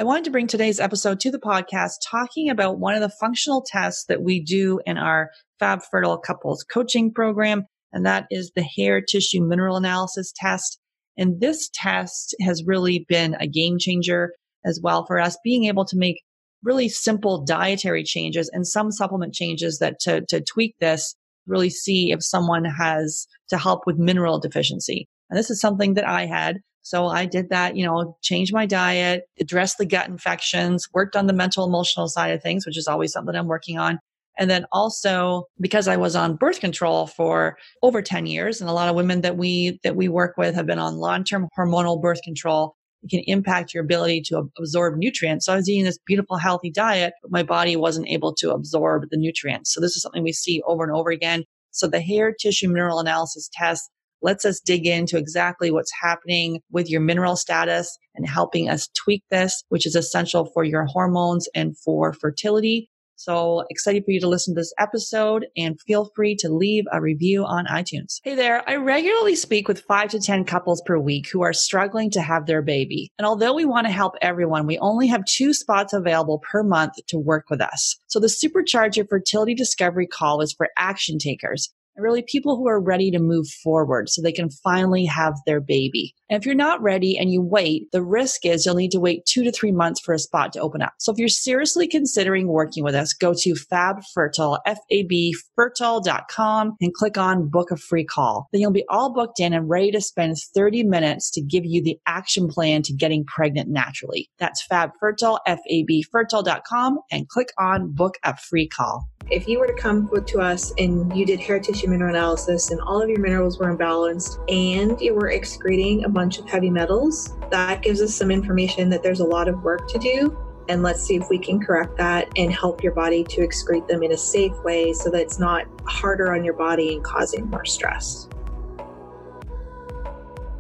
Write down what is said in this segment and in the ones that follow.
I wanted to bring today's episode to the podcast talking about one of the functional tests that we do in our Fab Fertile couples coaching program, and that is the hair tissue mineral analysis test. And this test has really been a game changer as well for us, being able to make really simple dietary changes and some supplement changes that to tweak this, really see if someone has to help with mineral deficiency. And this is something that I had. So I did that, changed my diet, addressed the gut infections, worked on the mental, emotional side of things, which is always something I'm working on. And then also because I was on birth control for over 10 years, and a lot of women that we work with have been on long-term hormonal birth control, it can impact your ability to absorb nutrients. So I was eating this beautiful, healthy diet, but my body wasn't able to absorb the nutrients. So this is something we see over and over again. So the hair tissue mineral analysis test lets us dig into exactly what's happening with your mineral status and helping us tweak this, which is essential for your hormones and for fertility. So excited for you to listen to this episode, and feel free to leave a review on iTunes. Hey there, I regularly speak with 5 to 10 couples per week who are struggling to have their baby. And although we want to help everyone, we only have 2 spots available per month to work with us. So the Supercharge Your Fertility Discovery call is for action takers. And really people who are ready to move forward so they can finally have their baby. And if you're not ready and you wait, the risk is you'll need to wait 2 to 3 months for a spot to open up. So if you're seriously considering working with us, go to Fab Fertile, F-A-B, fertile.com and click on book a free call. Then you'll be all booked in and ready to spend 30 minutes to give you the action plan to getting pregnant naturally. That's Fab Fertile, F-A-B, fertile.com, and click on book a free call. If you were to come to us and you did hair tissue mineral analysis and all of your minerals were imbalanced and you were excreting a bunch of heavy metals, that gives us some information that there's a lot of work to do. And let's see if we can correct that and help your body to excrete them in a safe way so that it's not harder on your body and causing more stress.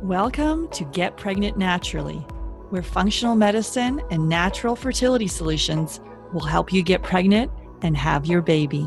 Welcome to Get Pregnant Naturally, where functional medicine and natural fertility solutions will help you get pregnant and have your baby.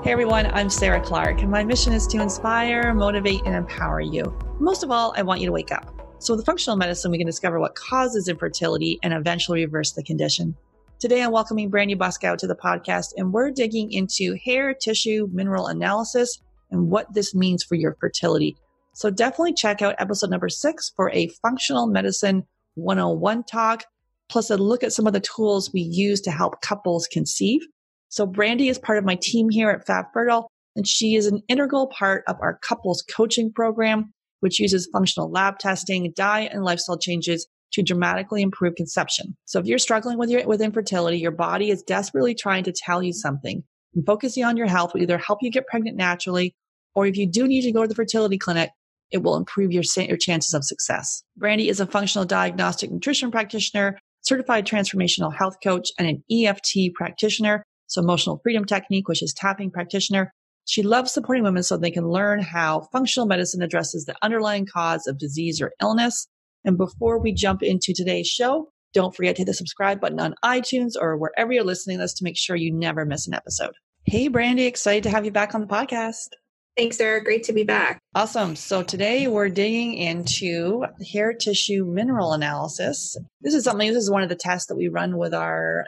Hey everyone, I'm Sarah Clark, and my mission is to inspire, motivate, and empower you. Most of all, I want you to wake up. So with functional medicine, we can discover what causes infertility and eventually reverse the condition. Today, I'm welcoming Brandy Buskow to the podcast, and we're digging into hair tissue mineral analysis and what this means for your fertility. So definitely check out episode number 6 for a functional medicine 101 talk, plus a look at some of the tools we use to help couples conceive. So Brandy is part of my team here at Fab Fertile, and she is an integral part of our couples coaching program, which uses functional lab testing, diet, and lifestyle changes to dramatically improve conception. So if you're struggling with infertility, your body is desperately trying to tell you something. And focusing on your health will either help you get pregnant naturally, or if you do need to go to the fertility clinic, it will improve your chances of success. Brandy is a functional diagnostic nutrition practitioner, certified transformational health coach, and an EFT practitioner, so emotional freedom technique, which is tapping practitioner. She loves supporting women so they can learn how functional medicine addresses the underlying cause of disease or illness. And before we jump into today's show, don't forget to hit the subscribe button on iTunes or wherever you're listening to this to make sure you never miss an episode. Hey, Brandy, excited to have you back on the podcast. Thanks, Sarah. Great to be back. Awesome. So today we're digging into hair tissue mineral analysis. This is one of the tests that we run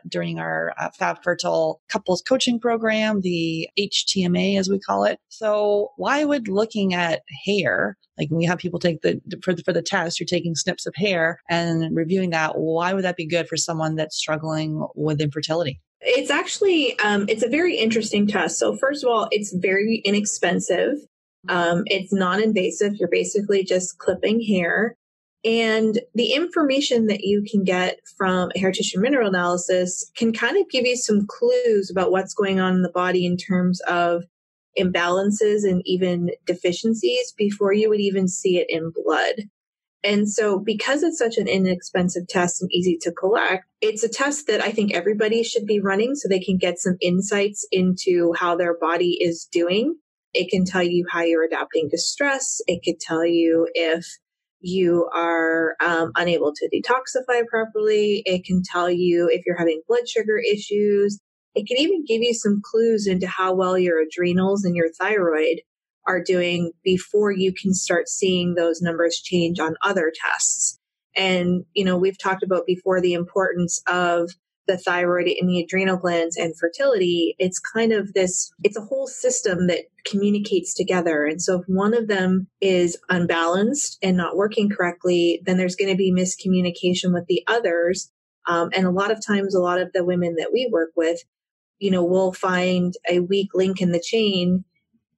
during our Fab Fertile couples coaching program, the HTMA as we call it. So why would looking at hair, like when we have people take for the test, you're taking snips of hair and reviewing that, why would that be good for someone that's struggling with infertility? It's actually, it's a very interesting test. So first of all, it's very inexpensive. It's non-invasive. You're basically just clipping hair. And the information that you can get from a hair tissue mineral analysis can kind of give you some clues about what's going on in the body in terms of imbalances and even deficiencies before you would even see it in blood. And so because it's such an inexpensive test and easy to collect, it's a test that I think everybody should be running so they can get some insights into how their body is doing. It can tell you how you're adapting to stress. It could tell you if you are unable to detoxify properly. It can tell you if you're having blood sugar issues. It can even give you some clues into how well your adrenals and your thyroid are doing before you can start seeing those numbers change on other tests. And, we've talked about before the importance of the thyroid and the adrenal glands and fertility. It's kind of it's a whole system that communicates together. And so if one of them is unbalanced and not working correctly, then there's going to be miscommunication with the others. And a lot of times, a lot of the women that we work with, we'll find a weak link in the chain,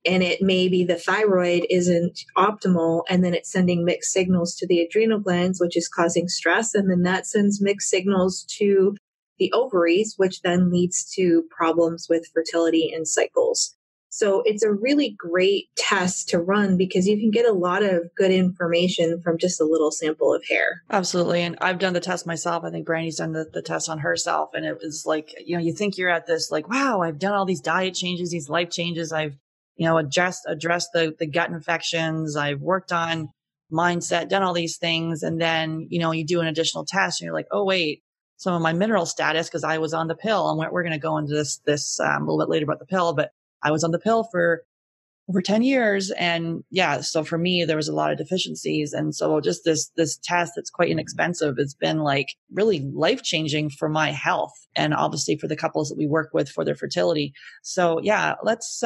and it may be the thyroid isn't optimal, and then it's sending mixed signals to the adrenal glands, which is causing stress. And then that sends mixed signals to the ovaries, which then leads to problems with fertility and cycles. So it's a really great test to run because you can get a lot of good information from just a little sample of hair. Absolutely. And I've done the test myself. I think Brandy's done the test on herself. And it was like, you think you're at this like, wow, I've done all these diet changes, these life changes. I've, addressed the gut infections. I've worked on mindset, done all these things. And then, you do an additional test and you're like, oh, wait, some of my mineral status, because I was on the pill, and we're going to go into this a little bit later about the pill, but I was on the pill for over 10 years. And yeah, so for me, there was a lot of deficiencies. And so just this test that's quite inexpensive, it's been like really life-changing for my health and obviously for the couples that we work with for their fertility. So yeah, let's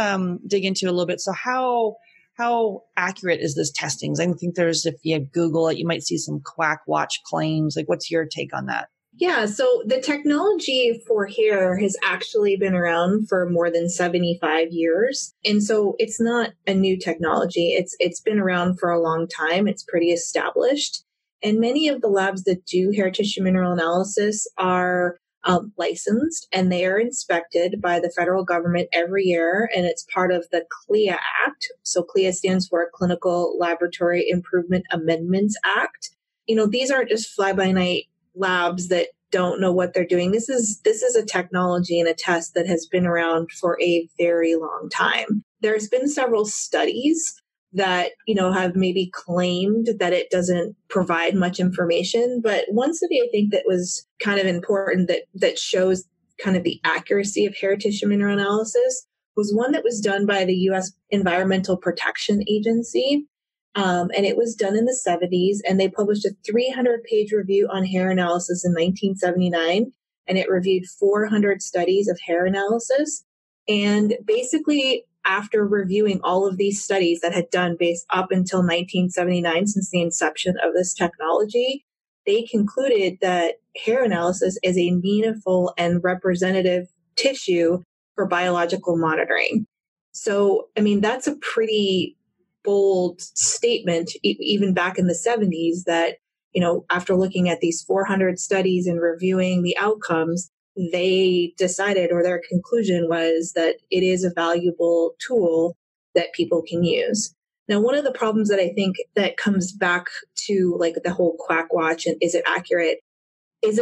dig into a little bit. So how accurate is this testing? I think if you Google it, you might see some quack watch claims. Like, what's your take on that? Yeah, so the technology for hair has actually been around for more than 75 years. And so it's not a new technology. It's been around for a long time. It's pretty established. And many of the labs that do hair tissue mineral analysis are licensed, and they are inspected by the federal government every year. And it's part of the CLIA Act. So CLIA stands for Clinical Laboratory Improvement Amendments Act. These aren't just fly-by-night labs that don't know what they're doing. This is a technology and a test that has been around for a very long time. There's been several studies that, have maybe claimed that it doesn't provide much information. But one study I think that was kind of important that shows kind of the accuracy of hair tissue mineral analysis was one that was done by the U.S. Environmental Protection Agency. And it was done in the 70s, and they published a 300-page review on hair analysis in 1979, and it reviewed 400 studies of hair analysis. And basically, after reviewing all of these studies that had done based up until 1979, since the inception of this technology, they concluded that hair analysis is a meaningful and representative tissue for biological monitoring. So, that's a pretty bold statement, even back in the 70s, that, after looking at these 400 studies and reviewing the outcomes, they decided, or their conclusion was, that it is a valuable tool that people can use. Now, one of the problems that I think that comes back to like the whole quack watch and is it accurate, is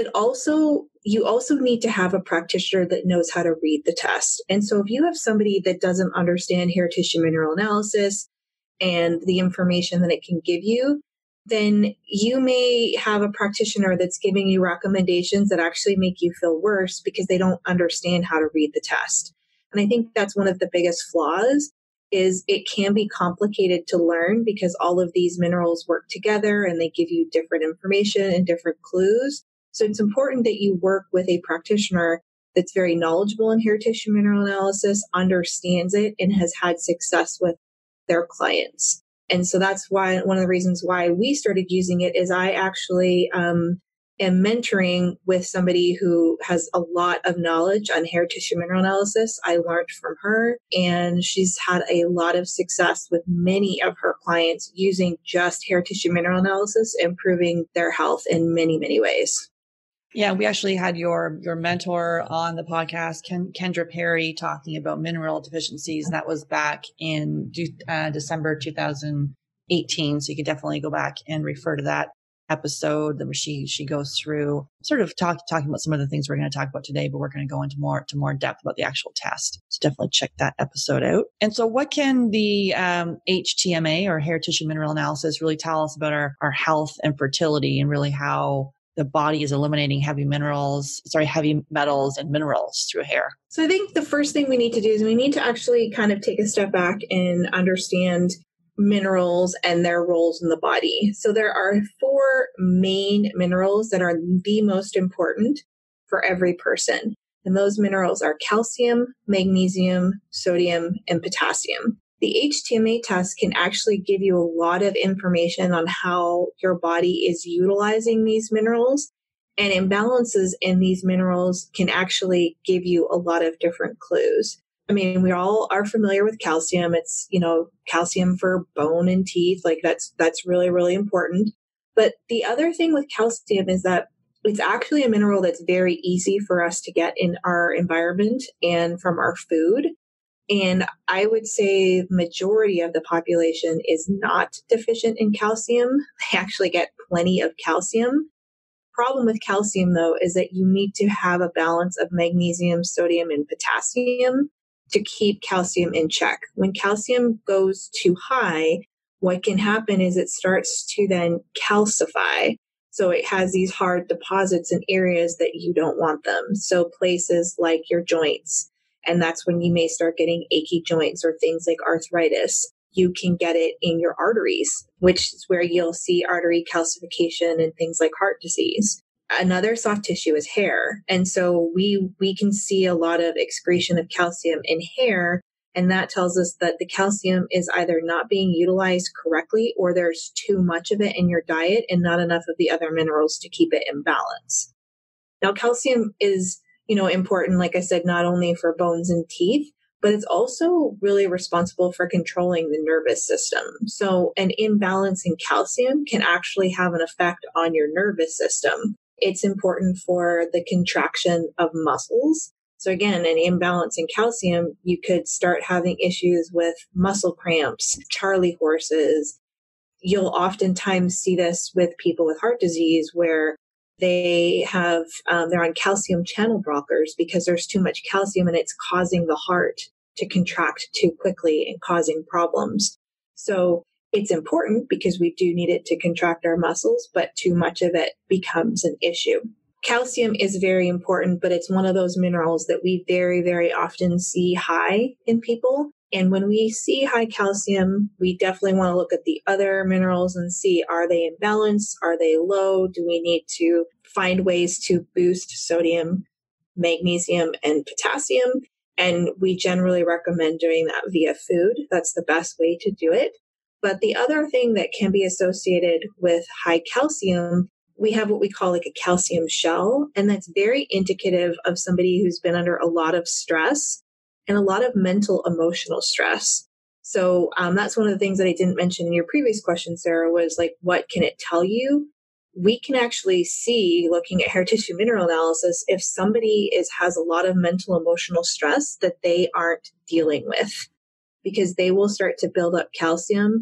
you also need to have a practitioner that knows how to read the test. And so if you have somebody that doesn't understand hair tissue mineral analysis and the information that it can give you, then you may have a practitioner that's giving you recommendations that actually make you feel worse because they don't understand how to read the test. And I think that's one of the biggest flaws, is it can be complicated to learn because all of these minerals work together and they give you different information and different clues. So it's important that you work with a practitioner that's very knowledgeable in hair tissue mineral analysis, understands it, and has had success with their clients. And so that's why one of the reasons why we started using it is I actually am mentoring with somebody who has a lot of knowledge on hair tissue mineral analysis. I learned from her, and she's had a lot of success with many of her clients using just hair tissue mineral analysis, improving their health in many, many ways. Yeah, we actually had your mentor on the podcast, Kendra Perry, talking about mineral deficiencies. And that was back in December 2018. So you can definitely go back and refer to that episode where she goes through sort of talking about some of the things we're going to talk about today, but we're going to go into more depth about the actual test. So definitely check that episode out. And so what can the HTMA, or hair tissue mineral analysis, really tell us about our health and fertility, and really how the body is eliminating heavy metals and minerals through hair? So I think the first thing we need to do is we need to actually kind of take a step back and understand minerals and their roles in the body. So there are 4 main minerals that are the most important for every person. And those minerals are calcium, magnesium, sodium, and potassium. The HTMA test can actually give you a lot of information on how your body is utilizing these minerals, and imbalances in these minerals can actually give you a lot of different clues. I mean, we all are familiar with calcium. It's, calcium for bone and teeth. Like that's really, really important. But the other thing with calcium is that it's actually a mineral that's very easy for us to get in our environment and from our food. And I would say the majority of the population is not deficient in calcium. They actually get plenty of calcium. Problem with calcium, though, is that you need to have a balance of magnesium, sodium, and potassium to keep calcium in check. When calcium goes too high, what can happen is it starts to then calcify. So it has these hard deposits in areas that you don't want them. So places like your joints, and that's when you may start getting achy joints or things like arthritis. You can get it in your arteries, which is where you'll see artery calcification and things like heart disease. Another soft tissue is hair. And so we can see a lot of excretion of calcium in hair. And that tells us that the calcium is either not being utilized correctly or there's too much of it in your diet and not enough of the other minerals to keep it in balance. Now, calcium is, important, like I said, not only for bones and teeth, but it's also really responsible for controlling the nervous system. So an imbalance in calcium can actually have an effect on your nervous system. It's important for the contraction of muscles. So again, an imbalance in calcium, you could start having issues with muscle cramps, Charlie horses. You'll oftentimes see this with people with heart disease where they're on calcium channel blockers because there's too much calcium and it's causing the heart to contract too quickly and causing problems. So it's important because we do need it to contract our muscles, but too much of it becomes an issue. Calcium is very important, but it's one of those minerals that we very, very often see high in people. And when we see high calcium, we definitely want to look at the other minerals and see, are they in balance? Are they low? Do we need to find ways to boost sodium, magnesium, and potassium? And we generally recommend doing that via food. That's the best way to do it. But the other thing that can be associated with high calcium, we have what we call like a calcium shell. And that's very indicative of somebody who's been under a lot of stress and a lot of mental, emotional stress. So that's one of the things that I didn't mention in your previous question, Sarah, was like, what can it tell you? We can actually see, looking at hair tissue mineral analysis, if somebody has a lot of mental, emotional stress that they aren't dealing with, because they will start to build up calcium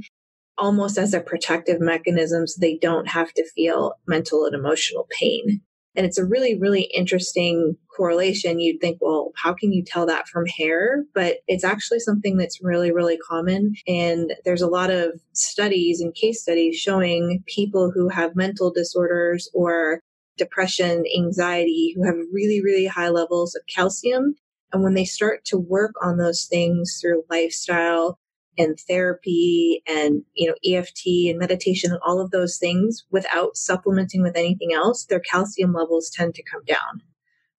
almost as a protective mechanism so they don't have to feel mental and emotional pain. And it's a really, really interesting correlation. You'd think, well, how can you tell that from hair? But it's actually something that's really, really common. And there's a lot of studies and case studies showing people who have mental disorders or depression, anxiety, who have really, really high levels of calcium. And when they start to work on those things through lifestyle and therapy and, EFT and meditation and all of those things without supplementing with anything else, their calcium levels tend to come down.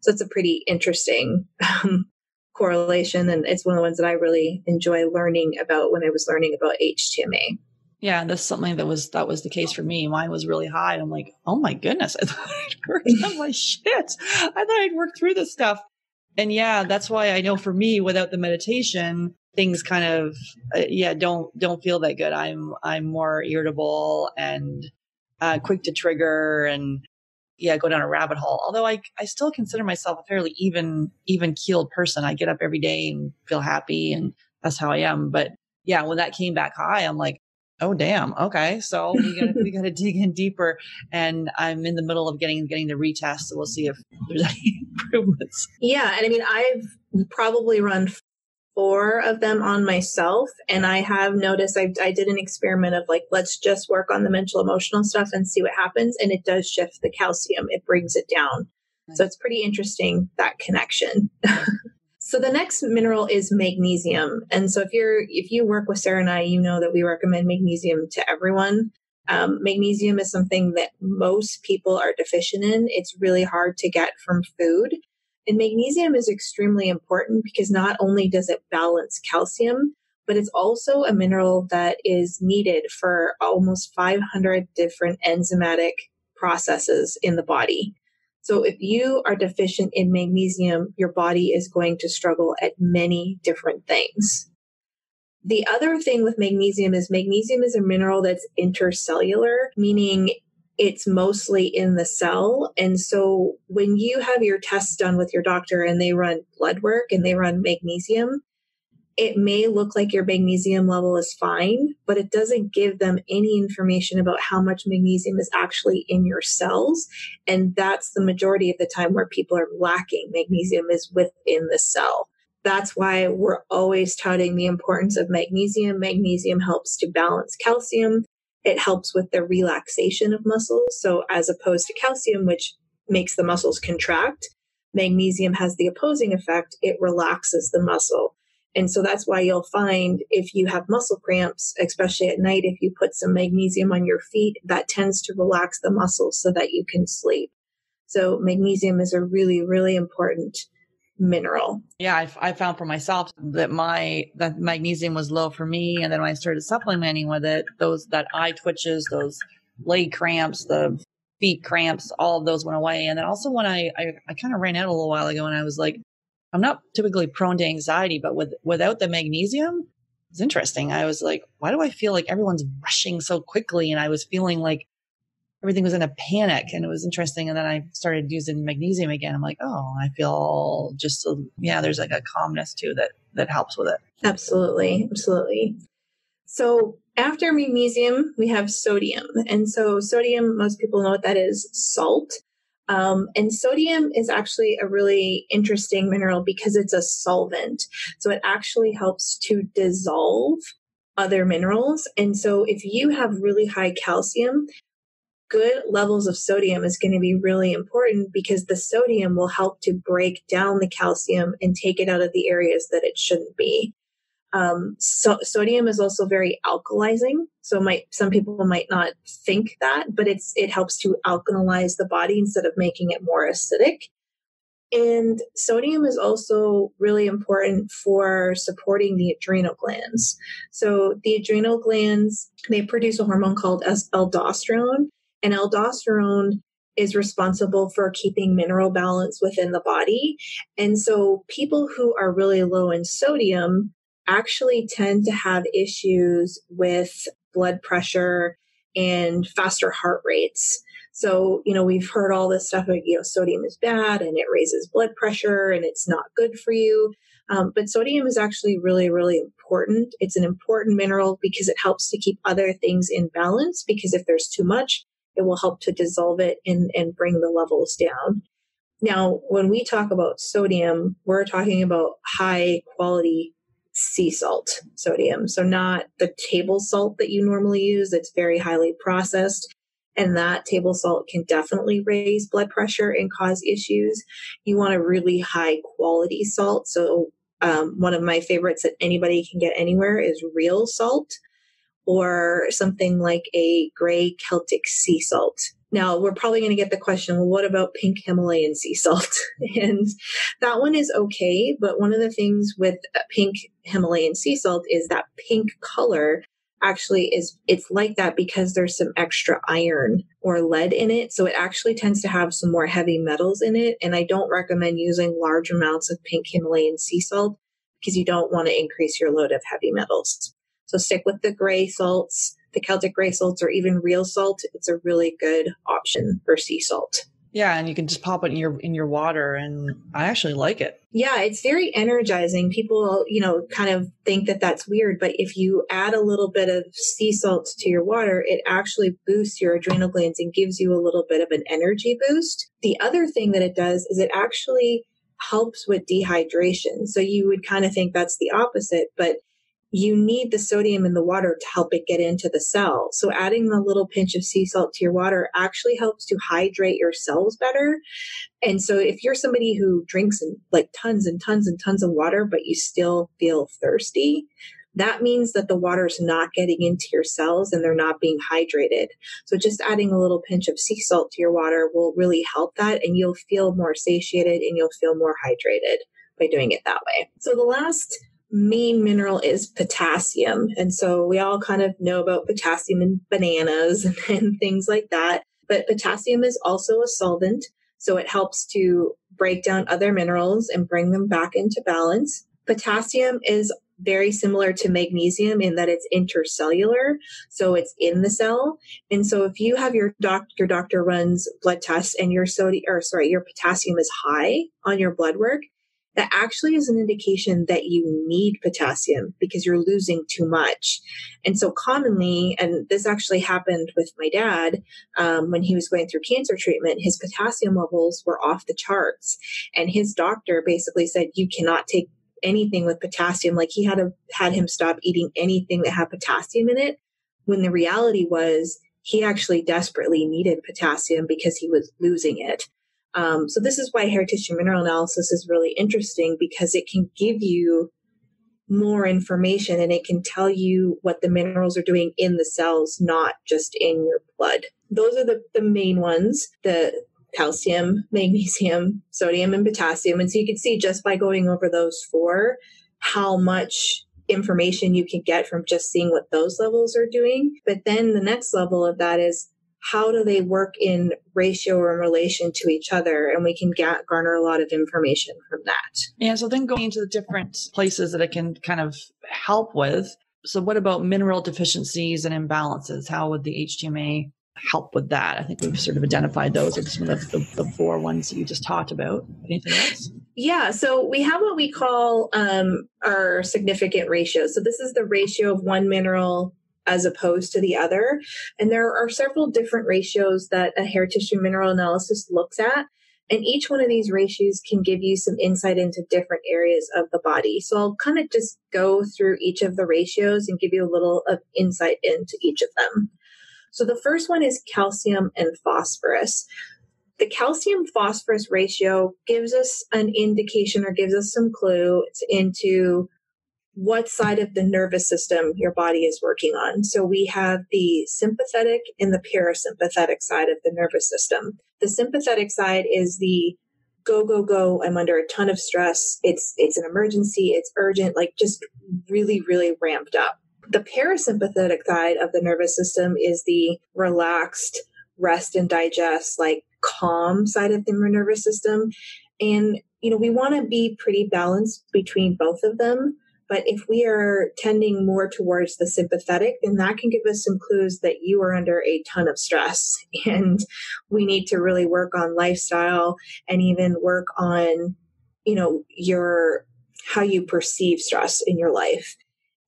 So it's a pretty interesting correlation. And it's one of the ones that I really enjoy learning about when I was learning about HTMA. Yeah, that's something that was the case for me. Mine was really high. And I'm like, oh my goodness, I thought I'd worked. I'm like, shit, I thought I'd worked through this stuff. And yeah, that's why I know for me, without the meditation, things kind of, don't feel that good. I'm more irritable and quick to trigger and go down a rabbit hole. Although I still consider myself a fairly even keeled person. I get up every day and feel happy, and that's how I am. But yeah, when that came back high, I'm like, oh damn, okay, so we gotta dig in deeper. And I'm in the middle of getting the retest, so we'll see if there's any improvements. Yeah, and I mean, I've probably run 4 of them on myself. And I have noticed I did an experiment of like, let's just work on the mental, emotional stuff and see what happens. And it does shift the calcium. It brings it down. Nice. So it's pretty interesting, that connection. So the next mineral is magnesium. And so if you work with Sarah and I, you know that we recommend magnesium to everyone. Magnesium is something that most people are deficient in. It's really hard to get from food. And magnesium is extremely important because not only does it balance calcium, but it's also a mineral that is needed for almost 500 different enzymatic processes in the body. So if you are deficient in magnesium, your body is going to struggle at many different things. The other thing with magnesium is a mineral that's intercellular, meaning it's mostly in the cell. And so when you have your tests done with your doctor and they run blood work and they run magnesium, it may look like your magnesium level is fine, but it doesn't give them any information about how much magnesium is actually in your cells. And that's the majority of the time where people are lacking. Magnesium is within the cell. That's why we're always touting the importance of magnesium. Magnesium helps to balance calcium. It helps with the relaxation of muscles. So as opposed to calcium, which makes the muscles contract, magnesium has the opposing effect. It relaxes the muscle. And so that's why you'll find if you have muscle cramps, especially at night, if you put some magnesium on your feet, that tends to relax the muscles so that you can sleep. So magnesium is a really, really important mineral. Yeah, I found for myself that that magnesium was low for me. And then when I started supplementing with it, that eye twitches, those leg cramps, the feet cramps, all of those went away. And then also when I kind of ran out a little while ago and I was like, I'm not typically prone to anxiety, but without the magnesium, it's interesting. I was like, why do I feel like everyone's rushing so quickly? And I was feeling like everything was in a panic, and it was interesting. And then I started using magnesium again. I'm like, oh, I feel there's like a calmness too that helps with it. Absolutely. Absolutely. So after magnesium, we have sodium. And so sodium, most people know what that is, salt. And sodium is actually a really interesting mineral because it's a solvent. So it actually helps to dissolve other minerals. And so if you have really high calcium, good levels of sodium is going to be really important because the sodium will help to break down the calcium and take it out of the areas that it shouldn't be. Sodium is also very alkalizing. So some people might not think that, but it helps to alkalize the body instead of making it more acidic. And sodium is also really important for supporting the adrenal glands. So the adrenal glands, they produce a hormone called aldosterone, and aldosterone is responsible for keeping mineral balance within the body. And so people who are really low in sodium actually tend to have issues with blood pressure and faster heart rates. So, we've heard all this stuff like, sodium is bad and it raises blood pressure and it's not good for you. But sodium is actually really, really important. It's an important mineral because it helps to keep other things in balance, because if there's too much, it will help to dissolve it and bring the levels down. Now, when we talk about sodium, we're talking about high quality sea salt sodium. So not the table salt that you normally use. That's very highly processed. And that table salt can definitely raise blood pressure and cause issues. You want a really high quality salt. So one of my favorites that anybody can get anywhere is real salt, or something like a gray Celtic sea salt. Now, we're probably going to get the question, well, what about pink Himalayan sea salt? And that one is okay. But one of the things with pink Himalayan sea salt is that pink color actually it's like that because there's some extra iron or lead in it. So it actually tends to have some more heavy metals in it. And I don't recommend using large amounts of pink Himalayan sea salt because you don't want to increase your load of heavy metals. So stick with the gray salts, the Celtic gray salts, or even real salt. It's a really good option for sea salt. Yeah, and you can just pop it in your water, and I actually like it. Yeah, it's very energizing. People, kind of think that that's weird, but if you add a little bit of sea salt to your water, it actually boosts your adrenal glands and gives you a little bit of an energy boost. The other thing that it does is it actually helps with dehydration. So you would kind of think that's the opposite, but you need the sodium in the water to help it get into the cell. So adding a little pinch of sea salt to your water actually helps to hydrate your cells better. And so if you're somebody who drinks like tons and tons and tons of water, but you still feel thirsty, that means that the water is not getting into your cells and they're not being hydrated. So just adding a little pinch of sea salt to your water will really help that, and you'll feel more satiated and you'll feel more hydrated by doing it that way. So the last main mineral is potassium. And so we all kind of know about potassium in bananas and things like that. But potassium is also a solvent. So it helps to break down other minerals and bring them back into balance. Potassium is very similar to magnesium in that it's intercellular. So it's in the cell. And so if you have your doctor runs blood tests and your potassium is high on your blood work, that actually is an indication that you need potassium because you're losing too much. And so commonly, and this actually happened with my dad, when he was going through cancer treatment, his potassium levels were off the charts. And his doctor basically said, you cannot take anything with potassium. Like he had him stop eating anything that had potassium in it, when the reality was he actually desperately needed potassium because he was losing it. So this is why hair tissue mineral analysis is really interesting, because it can give you more information and it can tell you what the minerals are doing in the cells, not just in your blood. Those are the main ones, the calcium, magnesium, sodium, and potassium. And so you can see just by going over those four, how much information you can get from just seeing what those levels are doing. But then the next level of that is, how do they work in ratio or in relation to each other? And we can garner a lot of information from that. Yeah. So then going into the different places that it can kind of help with. So what about mineral deficiencies and imbalances? How would the HTMA help with that? I think we've sort of identified those as some of the four ones that you just talked about. Anything else? Yeah. So we have what we call our significant ratio. So this is the ratio of one mineral as opposed to the other. And there are several different ratios that a hair tissue mineral analysis looks at. And each one of these ratios can give you some insight into different areas of the body. So I'll kind of just go through each of the ratios and give you a little of insight into each of them. So the first one is calcium and phosphorus. The calcium phosphorus ratio gives us an indication or gives us some clue into what side of the nervous system your body is working on. So we have the sympathetic and the parasympathetic side of the nervous system. The sympathetic side is the go, go, go. I'm under a ton of stress. It's an emergency. It's urgent, like just really, really ramped up. The parasympathetic side of the nervous system is the relaxed, rest and digest, like calm side of the nervous system. And, we want to be pretty balanced between both of them. But if we are tending more towards the sympathetic, then that can give us some clues that you are under a ton of stress. And we need to really work on lifestyle and even work on, how you perceive stress in your life.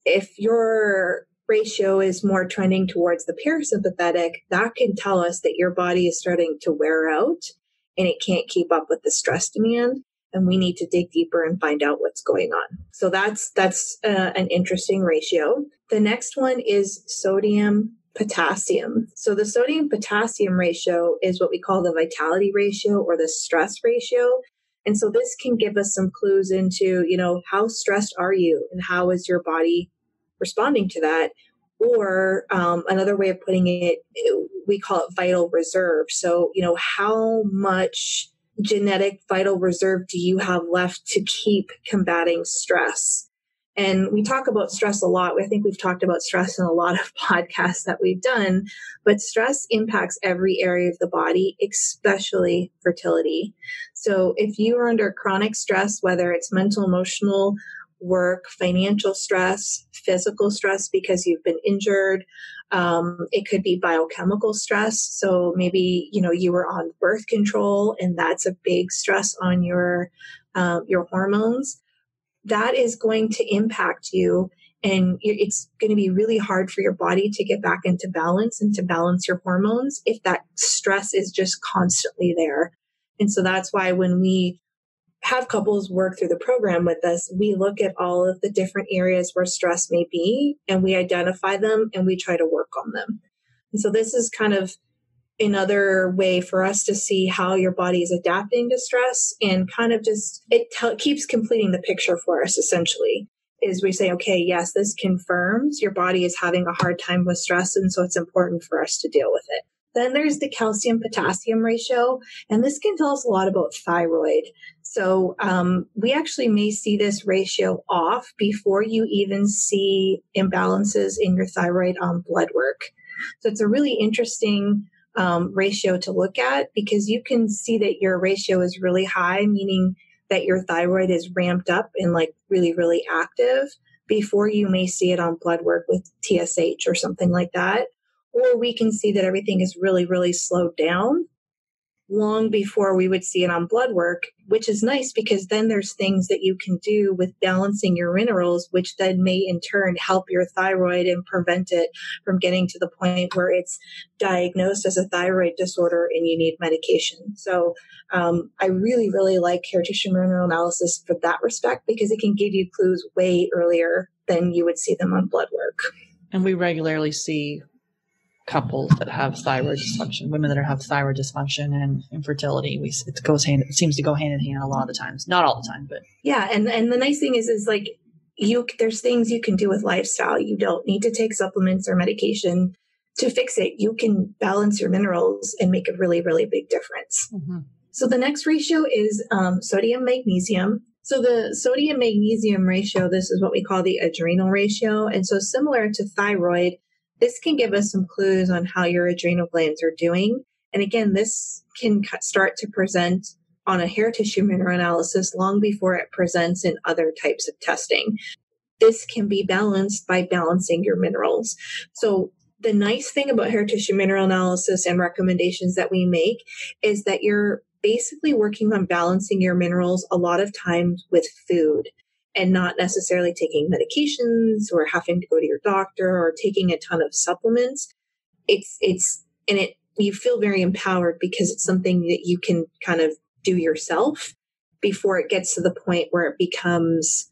If your ratio is more trending towards the parasympathetic, that can tell us that your body is starting to wear out and it can't keep up with the stress demand. And we need to dig deeper and find out what's going on. So that's an interesting ratio. The next one is sodium potassium. So the sodium potassium ratio is what we call the vitality ratio or the stress ratio. And so this can give us some clues into, how stressed are you and how is your body responding to that? Or another way of putting it, we call it vital reserve. So, how much genetic vital reserve do you have left to keep combating stress? And we talk about stress a lot. I think we've talked about stress in a lot of podcasts that we've done, but stress impacts every area of the body, especially fertility. So if you are under chronic stress, whether it's mental, emotional, work, financial stress, physical stress because you've been injured, it could be biochemical stress. So maybe, you were on birth control and that's a big stress on your hormones. That is going to impact you. And it's going to be really hard for your body to get back into balance and to balance your hormones if that stress is just constantly there. And so that's why when we have couples work through the program with us, we look at all of the different areas where stress may be, and we identify them and we try to work on them. And so this is kind of another way for us to see how your body is adapting to stress, and kind of just, keeps completing the picture for us essentially. Is we say, okay, yes, this confirms your body is having a hard time with stress, and so it's important for us to deal with it. Then there's the calcium-potassium ratio, and this can tell us a lot about thyroid. So we actually may see this ratio off before you even see imbalances in your thyroid on blood work. So it's a really interesting ratio to look at, because you can see that your ratio is really high, meaning that your thyroid is ramped up and like really, really active before you may see it on blood work with TSH or something like that. Or we can see that everything is really, really slowed down long before we would see it on blood work, which is nice because then there's things that you can do with balancing your minerals, which then may in turn help your thyroid and prevent it from getting to the point where it's diagnosed as a thyroid disorder and you need medication. So I really, really like hair tissue mineral analysis for that respect, because it can give you clues way earlier than you would see them on blood work. And we regularly see couples that have thyroid dysfunction, women that have thyroid dysfunction and infertility. It seems to go hand in hand a lot of the times, not all the time, but yeah. And the nice thing is like there's things you can do with lifestyle. You don't need to take supplements or medication to fix it. You can balance your minerals and make a really, really big difference. Mm-hmm. So the next ratio is sodium magnesium. So the sodium magnesium ratio, this is what we call the adrenal ratio. And so similar to thyroid, this can give us some clues on how your adrenal glands are doing. And again, this can start to present on a hair tissue mineral analysis long before it presents in other types of testing. This can be balanced by balancing your minerals. So the nice thing about hair tissue mineral analysis and recommendations that we make is that you're basically working on balancing your minerals a lot of times with food, and not necessarily taking medications or having to go to your doctor or taking a ton of supplements. You feel very empowered because it's something that you can kind of do yourself before it gets to the point where it becomes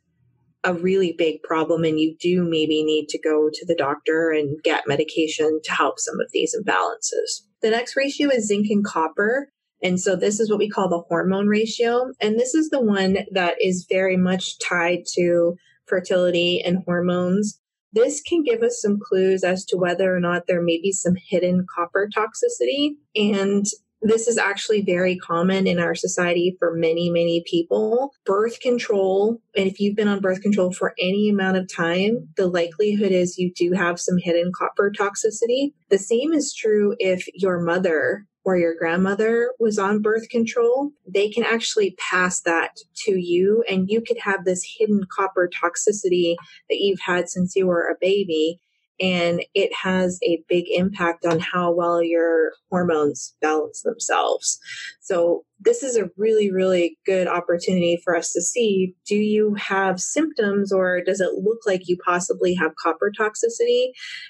a really big problem and you do maybe need to go to the doctor and get medication to help some of these imbalances. The next ratio is zinc and copper. And so this is what we call the hormone ratio. And this is the one that is very much tied to fertility and hormones. This can give us some clues as to whether or not there may be some hidden copper toxicity. And this is actually very common in our society for many, many people. Birth control, and if you've been on birth control for any amount of time, the likelihood is you do have some hidden copper toxicity. The same is true if your mother or your grandmother was on birth control. They can actually pass that to you, and you could have this hidden copper toxicity that you've had since you were a baby. And it has a big impact on how well your hormones balance themselves. So this is a really, really good opportunity for us to see, do you have symptoms or does it look like you possibly have copper toxicity?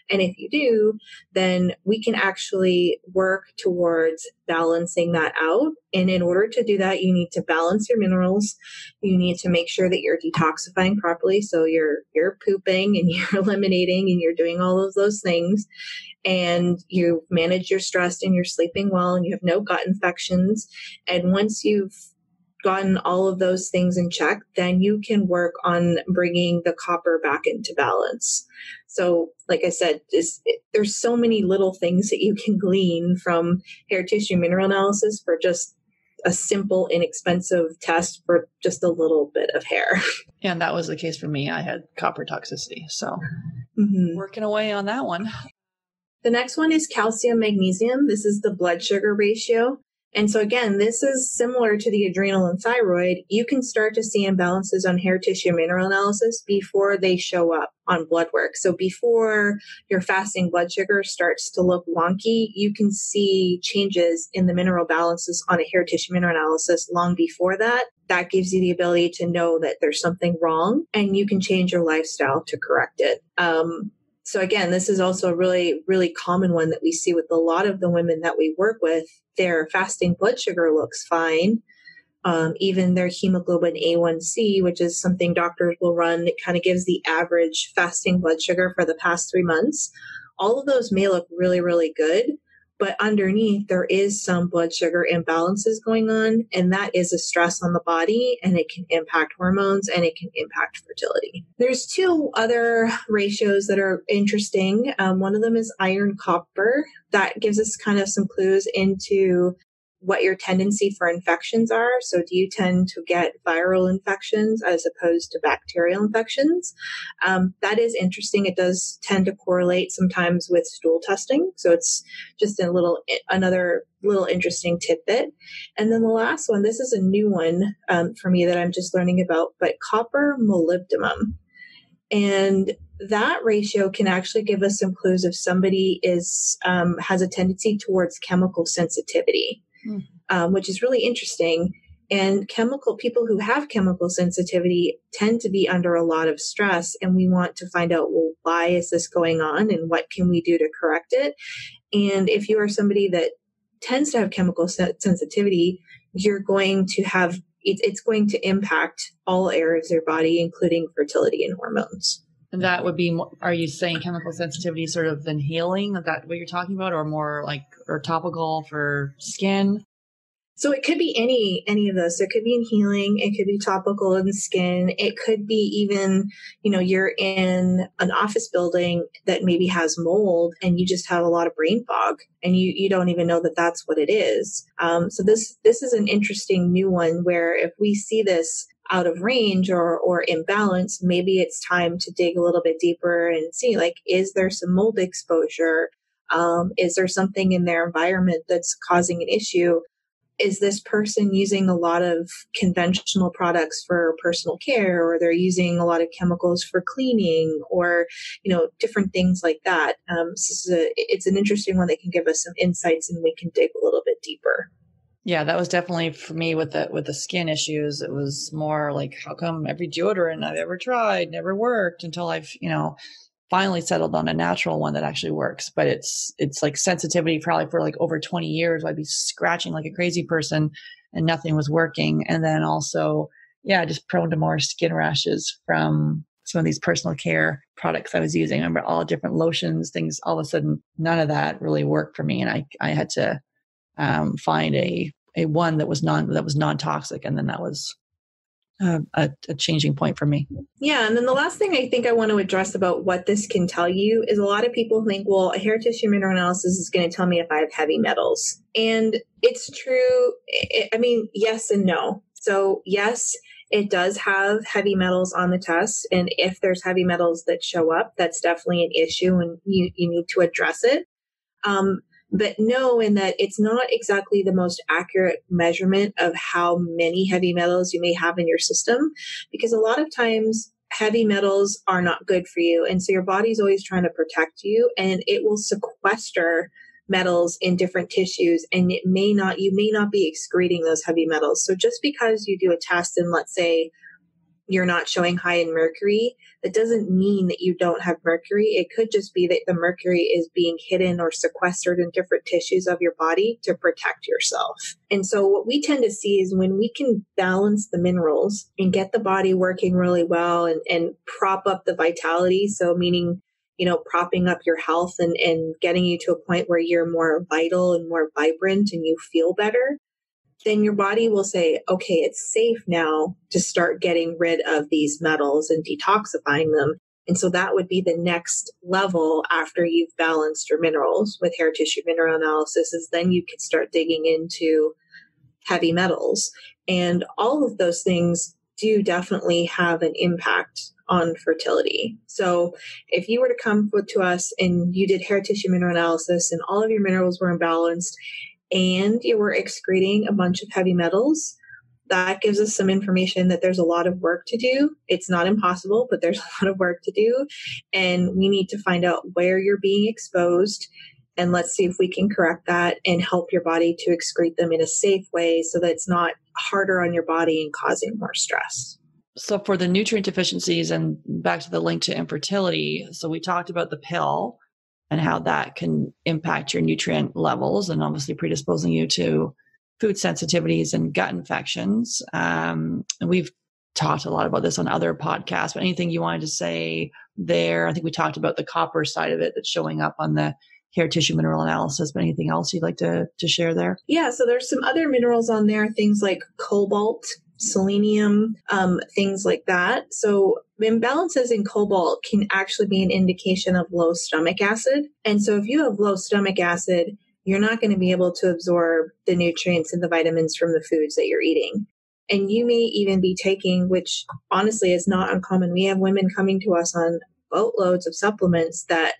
And if you do, then we can actually work towards balancing that out. And in order to do that, you need to balance your minerals. You need to make sure that you're detoxifying properly. So you're pooping and you're eliminating and you're doing all of those things. And you manage your stress and you're sleeping well and you have no gut infections. And once you've gotten all of those things in check, then you can work on bringing the copper back into balance. So like I said, there's so many little things that you can glean from hair tissue mineral analysis for just a simple, inexpensive test for just a little bit of hair. And that was the case for me. I had copper toxicity. So working away on that one. The next one is calcium magnesium. This is the blood sugar ratio. And so again, this is similar to the adrenal and thyroid. You can start to see imbalances on hair tissue mineral analysis before they show up on blood work. So before your fasting blood sugar starts to look wonky, you can see changes in the mineral balances on a hair tissue mineral analysis long before that. That gives you the ability to know that there's something wrong and you can change your lifestyle to correct it. So again, this is also a really, really common one that we see with a lot of the women that we work with. Their fasting blood sugar looks fine, even their hemoglobin A1C, which is something doctors will run. It kind of gives the average fasting blood sugar for the past 3 months. All of those may look really, really good, but underneath there is some blood sugar imbalances going on, and that is a stress on the body, and it can impact hormones and it can impact fertility. There's two other ratios that are interesting. One of them is iron copper. That gives us kind of some clues into what your tendency for infections are. So do you tend to get viral infections as opposed to bacterial infections? That is interesting. It does tend to correlate sometimes with stool testing. So it's just another little interesting tidbit. And then the last one, this is a new one for me that I'm just learning about, but copper molybdenum. And that ratio can actually give us some clues if somebody has a tendency towards chemical sensitivity. Which is really interesting. And people who have chemical sensitivity tend to be under a lot of stress. And we want to find out, well, why is this going on and what can we do to correct it? And if you are somebody that tends to have chemical sensitivity, you're going to have, it's going to impact all areas of your body, including fertility and hormones. And that would be, are you saying chemical sensitivity sort of inhaling? Is that what you're talking about? Or more like, or topical for skin? So it could be any of those. So it could be in healing. It could be topical in skin. It could be even, you're in an office building that maybe has mold and you just have a lot of brain fog and you don't even know that that's what it is. So this is an interesting new one where if we see this out of range or imbalance, maybe it's time to dig a little bit deeper and see, like, is there some mold exposure? Is there something in their environment that's causing an issue? Is this person using a lot of conventional products for personal care, or they're using a lot of chemicals for cleaning, or, different things like that? It's an interesting one that can give us some insights and we can dig a little bit deeper. Yeah, that was definitely for me with the skin issues. It was more like, how come every deodorant I've ever tried never worked until I've, finally settled on a natural one that actually works. But it's like sensitivity probably for like over 20 years. I'd be scratching like a crazy person and nothing was working. And then also, just prone to more skin rashes from some of these personal care products I was using. I remember all different lotions, things, all of a sudden, none of that really worked for me. And I had to find a one that was non-toxic. And then that was a changing point for me. Yeah. And then the last thing I think I want to address about what this can tell you is a lot of people think, well, a hair tissue mineral analysis is going to tell me if I have heavy metals. And it's true. Yes and no. So yes, it does have heavy metals on the test. And if there's heavy metals that show up, that's definitely an issue and you need to address it. But know in that it's not exactly the most accurate measurement of how many heavy metals you may have in your system, because a lot of times heavy metals are not good for you. And so your body's always trying to protect you, and it will sequester metals in different tissues, and you may not be excreting those heavy metals. So just because you do a test and let's say you're not showing high in mercury, that doesn't mean that you don't have mercury. It could just be that the mercury is being hidden or sequestered in different tissues of your body to protect yourself. And so what we tend to see is when we can balance the minerals and get the body working really well and prop up the vitality, so meaning, propping up your health and getting you to a point where you're more vital and more vibrant and you feel better, then your body will say, okay, it's safe now to start getting rid of these metals and detoxifying them. And so that would be the next level after you've balanced your minerals with hair tissue mineral analysis, is then you can start digging into heavy metals. And all of those things do definitely have an impact on fertility. So if you were to come to us and you did hair tissue mineral analysis and all of your minerals were imbalanced, and you were excreting a bunch of heavy metals, that gives us some information that there's a lot of work to do. It's not impossible, but there's a lot of work to do. And we need to find out where you're being exposed. And let's see if we can correct that and help your body to excrete them in a safe way so that it's not harder on your body and causing more stress. So for the nutrient deficiencies, and back to the link to infertility, so we talked about the pill and how that can impact your nutrient levels and obviously predisposing you to food sensitivities and gut infections. And we've talked a lot about this on other podcasts, but anything you wanted to say there? I think we talked about the copper side of it that's showing up on the hair tissue mineral analysis, but anything else you'd like to share there? Yeah, so there's some other minerals on there, things like cobalt, selenium, things like that. So imbalances in cobalt can actually be an indication of low stomach acid. And so if you have low stomach acid, you're not going to be able to absorb the nutrients and the vitamins from the foods that you're eating. And you may even be taking, which honestly is not uncommon. We have women coming to us on boatloads of supplements that,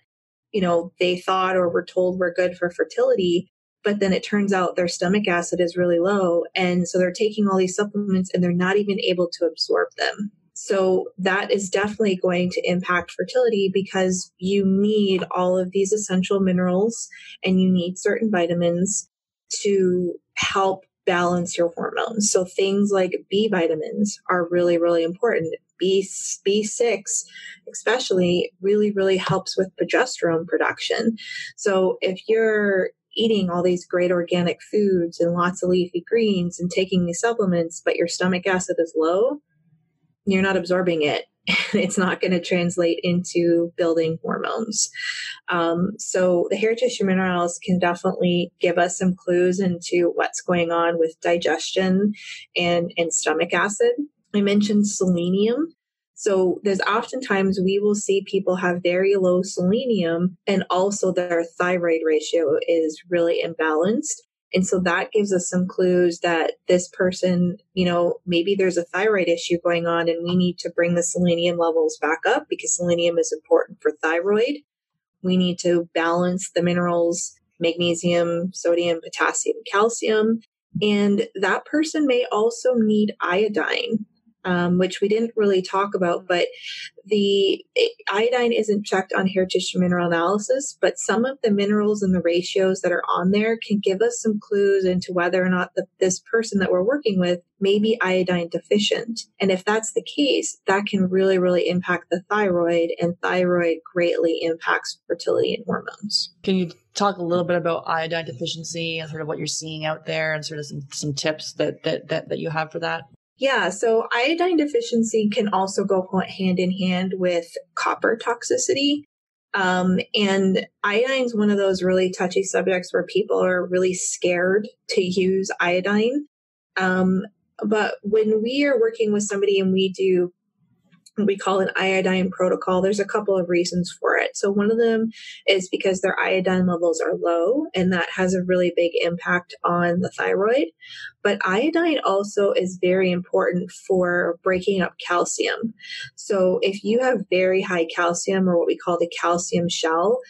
they thought or were told were good for fertility, but then it turns out their stomach acid is really low. And so they're taking all these supplements and they're not even able to absorb them. So that is definitely going to impact fertility because you need all of these essential minerals and you need certain vitamins to help balance your hormones. So things like B vitamins are really, really important. B6 especially really, really helps with progesterone production. So if you're eating all these great organic foods and lots of leafy greens and taking these supplements, but your stomach acid is low, you're not absorbing it. It's not going to translate into building hormones. So the hair tissue minerals can definitely give us some clues into what's going on with digestion and stomach acid. I mentioned selenium. So there's oftentimes we will see people have very low selenium and also their thyroid ratio is really imbalanced. And so that gives us some clues that this person, maybe there's a thyroid issue going on and we need to bring the selenium levels back up because selenium is important for thyroid. We need to balance the minerals, magnesium, sodium, potassium, calcium. And that person may also need iodine. Which we didn't really talk about, but the iodine isn't checked on hair tissue mineral analysis, but some of the minerals and the ratios that are on there can give us some clues into whether or not this person that we're working with may be iodine deficient. And if that's the case, that can really, really impact the thyroid, and thyroid greatly impacts fertility and hormones. Can you talk a little bit about iodine deficiency and sort of what you're seeing out there and sort of some tips that you have for that? Yeah, so iodine deficiency can also go hand in hand with copper toxicity. And iodine is one of those really touchy subjects where people are really scared to use iodine. But when we are working with somebody and we do what we call an iodine protocol, there's a couple of reasons for it. So one of them is because their iodine levels are low, and that has a really big impact on the thyroid. But iodine also is very important for breaking up calcium. So if you have very high calcium, or what we call the calcium shell,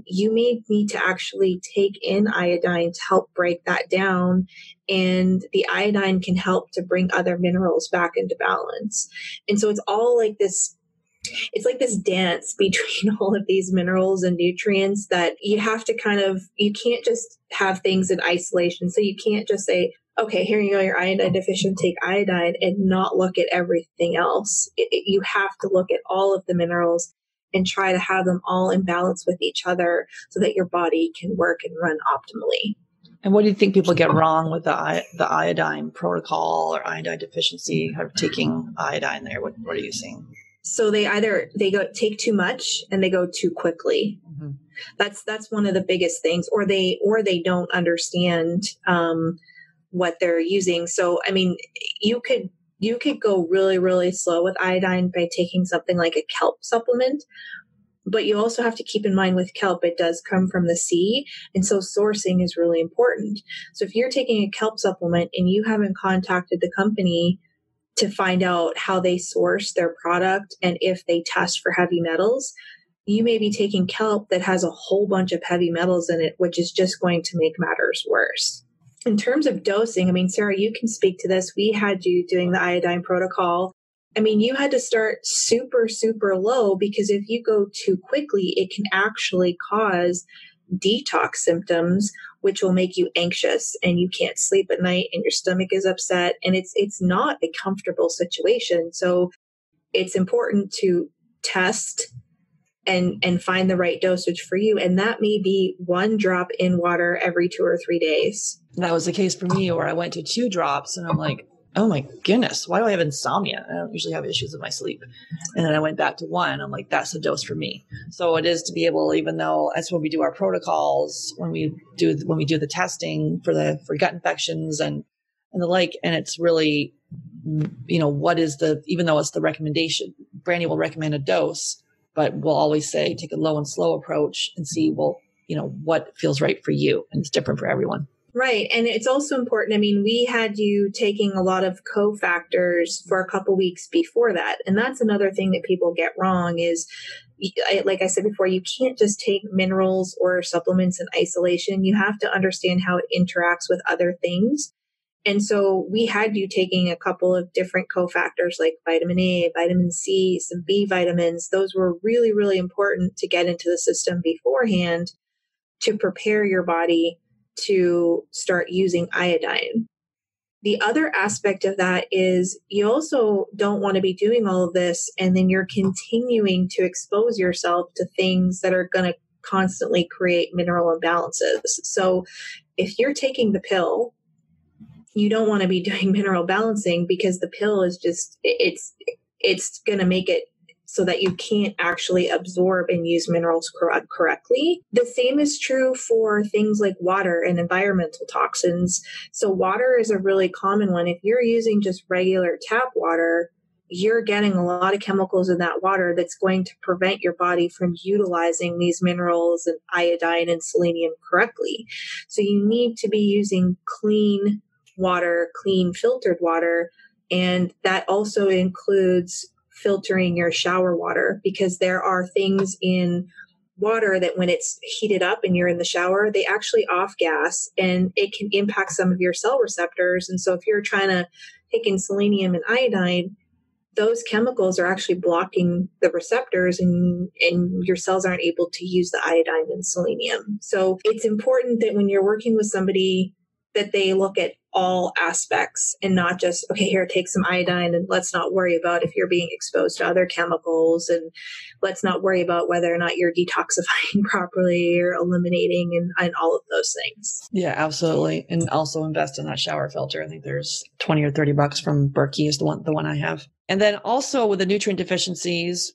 you may need to actually take in iodine to help break that down. And the iodine can help to bring other minerals back into balance. And so it's all like this, it's like this dance between all of these minerals and nutrients that you have to you can't just have things in isolation. So you can't just say, okay, here you go, you're iodine deficient, take iodine, and not look at everything else. You have to look at all of the minerals and try to have them all in balance with each other so that your body can work and run optimally. And what do you think people get wrong with the iodine protocol or iodine deficiency of taking iodine there? What are you seeing? So they take too much and they go too quickly. Mm-hmm. That's one of the biggest things, or they don't understand what they're using. So I mean, you could go really, really slow with iodine by taking something like a kelp supplement. But you also have to keep in mind with kelp, it does come from the sea. And so sourcing is really important. So if you're taking a kelp supplement and you haven't contacted the company to find out how they source their product and if they test for heavy metals, you may be taking kelp that has a whole bunch of heavy metals in it, which is just going to make matters worse. In terms of dosing, I mean, Sarah, you can speak to this. We had you doing the iodine protocol. I mean, you had to start super, super low because if you go too quickly, it can actually cause detox symptoms, which will make you anxious and you can't sleep at night and your stomach is upset. And it's not a comfortable situation. So it's important to test and find the right dosage for you. And that may be 1 drop in water every 2 or 3 days. that was the case for me, where I went to 2 drops and I'm like, oh my goodness, why do I have insomnia? I don't usually have issues with my sleep. And then I went back to 1. I'm like, that's the dose for me. So it is to be able, even though that's when we do our protocols, when we do the testing for gut infections and the like, and it's really, what is even though it's the recommendation, Brandy will recommend a dose, but we'll always say, take a low and slow approach and see, what feels right for you. And it's different for everyone. Right. And it's also important. I mean, we had you taking a lot of cofactors for a couple weeks before that. And that's another thing that people get wrong is, like I said before, you can't just take minerals or supplements in isolation. You have to understand how it interacts with other things. And so we had you taking a couple of different cofactors like vitamin A, vitamin C, some B vitamins. Those were really, really important to get into the system beforehand to prepare your body to start using iodine. The other aspect of that is you also don't want to be doing all of this and then you're continuing to expose yourself to things that are going to constantly create mineral imbalances. So if you're taking the pill, you don't want to be doing mineral balancing because the pill is just, it's going to make it so that you can't actually absorb and use minerals correctly. The same is true for things like water and environmental toxins. So water is a really common one. If you're using just regular tap water, you're getting a lot of chemicals in that water that's going to prevent your body from utilizing these minerals and iodine and selenium correctly. So you need to be using clean water, clean filtered water. And that also includes filtering your shower water, because there are things in water that when it's heated up and you're in the shower, they actually off gas and it can impact some of your cell receptors. And so if you're trying to take in selenium and iodine, those chemicals are actually blocking the receptors and your cells aren't able to use the iodine and selenium. So it's important that when you're working with somebody that they look at all aspects and not just, okay, here, take some iodine and let's not worry about if you're being exposed to other chemicals and let's not worry about whether or not you're detoxifying properly or eliminating and all of those things. Yeah, absolutely. And also invest in that shower filter. I think there's $20 or $30 from Berkey is the one I have. And then also with the nutrient deficiencies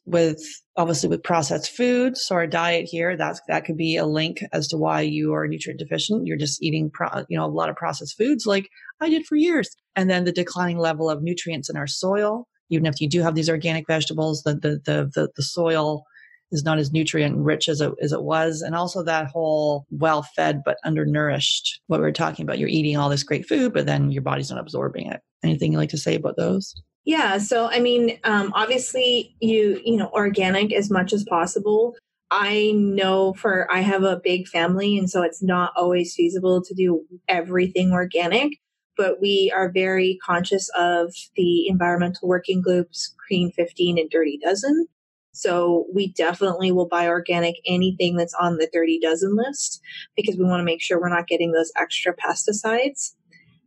obviously with processed food. So our diet here, that could be a link as to why you are nutrient deficient. You're just eating, a lot of processed foods like I did for years. And then the declining level of nutrients in our soil. Even if you do have these organic vegetables, the soil is not as nutrient rich as it was. And also that whole well-fed but undernourished, what we were talking about. You're eating all this great food, but then your body's not absorbing it. Anything you'd like to say about those? Yeah. So, I mean, obviously organic as much as possible. I know I have a big family, and so it's not always feasible to do everything organic, but we are very conscious of the environmental working groups, Green 15 and Dirty Dozen. So we definitely will buy organic anything that's on the Dirty Dozen list because we want to make sure we're not getting those extra pesticides.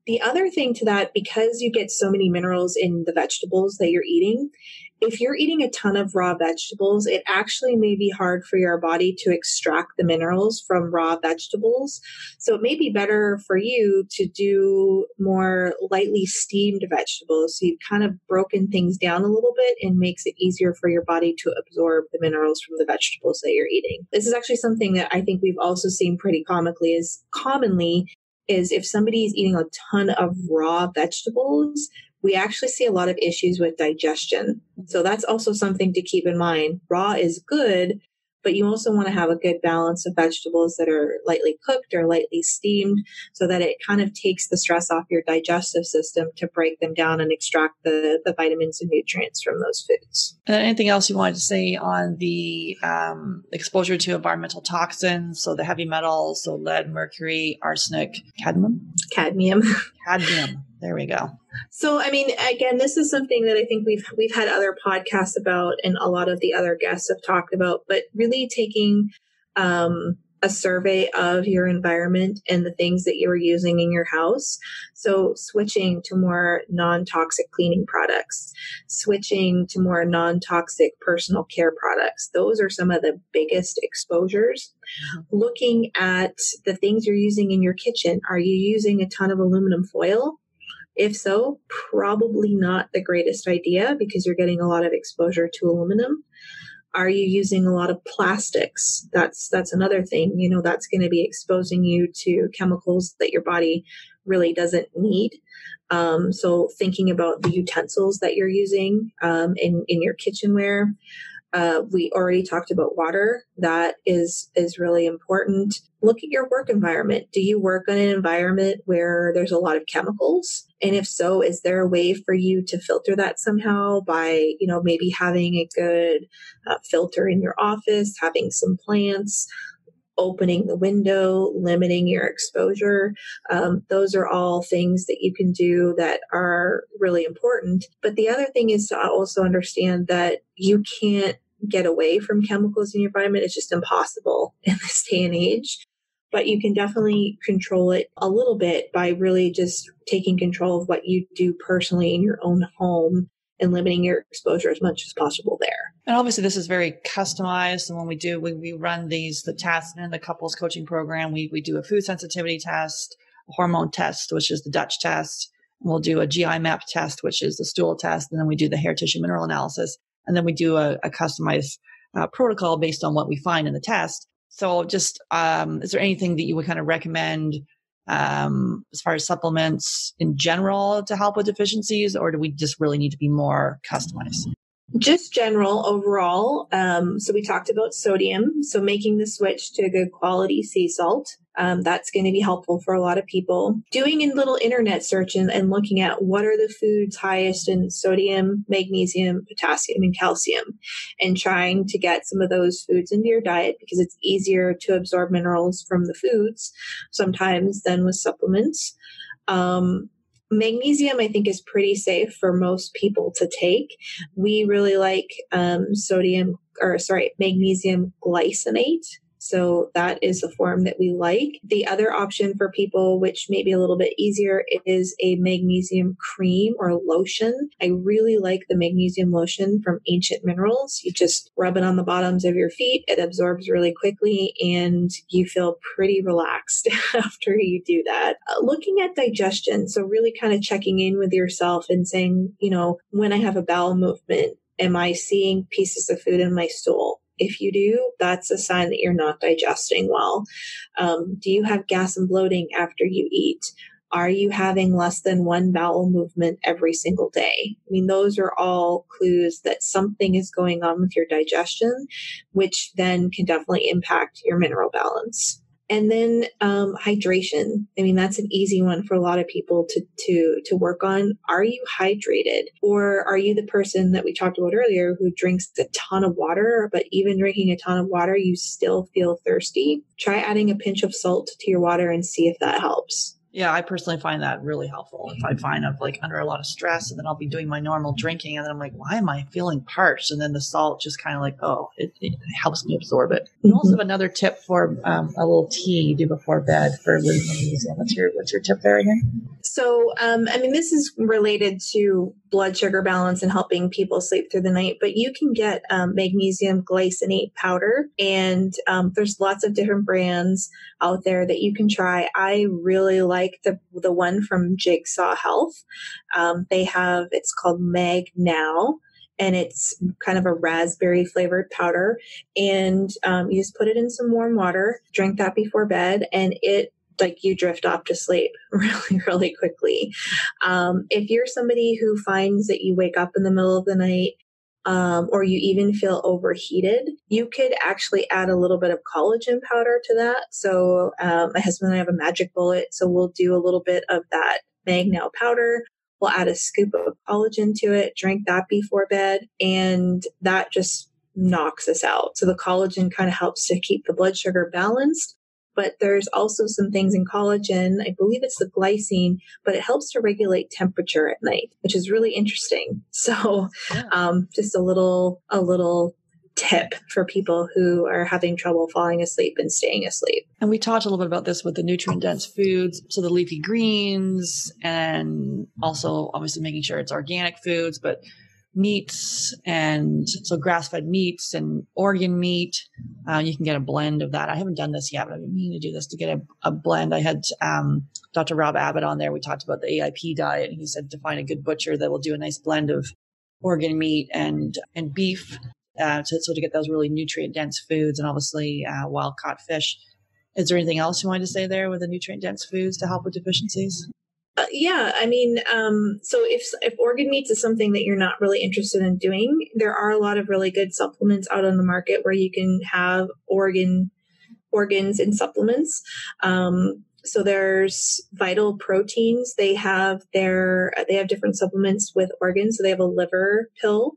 The other thing to that, because you get so many minerals in the vegetables that you're eating, if you're eating a ton of raw vegetables, it actually may be hard for your body to extract the minerals from raw vegetables. So it may be better for you to do more lightly steamed vegetables. So you've kind of broken things down a little bit and makes it easier for your body to absorb the minerals from the vegetables that you're eating. This is actually something that I think we've also seen pretty commonly is if somebody is eating a ton of raw vegetables, we actually see a lot of issues with digestion. So that's also something to keep in mind. Raw is good, but you also want to have a good balance of vegetables that are lightly cooked or lightly steamed so that it kind of takes the stress off your digestive system to break them down and extract the vitamins and nutrients from those foods. And then anything else you wanted to say on the exposure to environmental toxins? So the heavy metals, so lead, mercury, arsenic, cadmium. There we go. So, I mean, again, this is something that I think we've had other podcasts about and a lot of the other guests have talked about, but really taking a survey of your environment and the things that you're using in your house. So switching to more non-toxic cleaning products, switching to more non-toxic personal care products. Those are some of the biggest exposures. Looking at the things you're using in your kitchen. Are you using a ton of aluminum foil? If so, probably not the greatest idea because you're getting a lot of exposure to aluminum. Are you using a lot of plastics? That's another thing. That's going to be exposing you to chemicals that your body really doesn't need. So thinking about the utensils that you're using in your kitchenware. We already talked about water. That is really important. Look at your work environment. Do you work in an environment where there's a lot of chemicals? And if so, is there a way for you to filter that somehow by, maybe having a good filter in your office, having some plants, opening the window, limiting your exposure. Those are all things that you can do that are really important. But the other thing is to also understand that you can't get away from chemicals in your environment. It's just impossible in this day and age. But you can definitely control it a little bit by really just taking control of what you do personally in your own home and limiting your exposure as much as possible there. And obviously this is very customized. And when we run the tests in the couples coaching program, we do a food sensitivity test, a hormone test, which is the Dutch test. And we'll do a GI map test, which is the stool test. And then we do the hair tissue mineral analysis. And then we do a customized protocol based on what we find in the test. So just, is there anything that you would kind of recommend as far as supplements in general to help with deficiencies, or do we just really need to be more customized? Just general overall. So we talked about sodium. So making the switch to good quality sea salt. That's going to be helpful for a lot of people. Doing a little internet search and looking at what are the foods highest in sodium, magnesium, potassium, and calcium, and trying to get some of those foods into your diet because it's easier to absorb minerals from the foods sometimes than with supplements. Magnesium, I think, is pretty safe for most people to take. We really like magnesium glycinate. So that is the form that we like. The other option for people, which may be a little bit easier, is a magnesium cream or lotion. I really like the magnesium lotion from Ancient Minerals. You just rub it on the bottoms of your feet. It absorbs really quickly and you feel pretty relaxed after you do that. Looking at digestion. So really kind of checking in with yourself and saying, when I have a bowel movement, am I seeing pieces of food in my stool? If you do, that's a sign that you're not digesting well. Do you have gas and bloating after you eat? Are you having less than one bowel movement every single day? I mean, those are all clues that something is going on with your digestion, which then can definitely impact your mineral balance. And then hydration. I mean, that's an easy one for a lot of people to work on. Are you hydrated? Or are you the person that we talked about earlier who drinks a ton of water, but even drinking a ton of water, you still feel thirsty? Try adding a pinch of salt to your water and see if that helps. Yeah, I personally find that really helpful. If I find I'm like under a lot of stress and then I'll be doing my normal drinking and then I'm like, why am I feeling parched? And then the salt just kind of like, it helps me absorb it. You also have another tip for a little tea you do before bed for magnesium. What's your tip there again? So, this is related to blood sugar balance and helping people sleep through the night, but you can get magnesium glycinate powder, and there's lots of different brands out there that you can try. I really like the one from Jigsaw Health. It's called Mag Now, and it's kind of a raspberry flavored powder, and you just put it in some warm water, drink that before bed, and you drift off to sleep really, really quickly. If you're somebody who finds that you wake up in the middle of the night, or you even feel overheated, you could actually add a little bit of collagen powder to that. So my husband and I have a magic bullet, so we'll do a little bit of that Mag Now powder. We'll add a scoop of collagen to it, drink that before bed, and that just knocks us out. So the collagen kind of helps to keep the blood sugar balanced. But there's also some things in collagen, I believe it's the glycine, but it helps to regulate temperature at night, which is really interesting. So just a little tip for people who are having trouble falling asleep and staying asleep. And we talked a little bit about this with the nutrient dense foods. So the leafy greens, and also obviously making sure it's organic foods, but meats, and so grass-fed meats and organ meat. You can get a blend of that. I haven't done this yet, but I've been meaning to do this to get a blend. I had Dr. Rob Abbott on there. We talked about the AIP diet, and he said to find a good butcher that will do a nice blend of organ meat and beef. So to get those really nutrient dense foods, and obviously wild caught fish. Is there anything else you wanted to say there with the nutrient dense foods to help with deficiencies? Yeah, I mean, so if organ meats is something that you're not really interested in doing, there are a lot of really good supplements out on the market where you can have organs in supplements. So there's Vital Proteins. They have different supplements with organs. So they have a liver pill.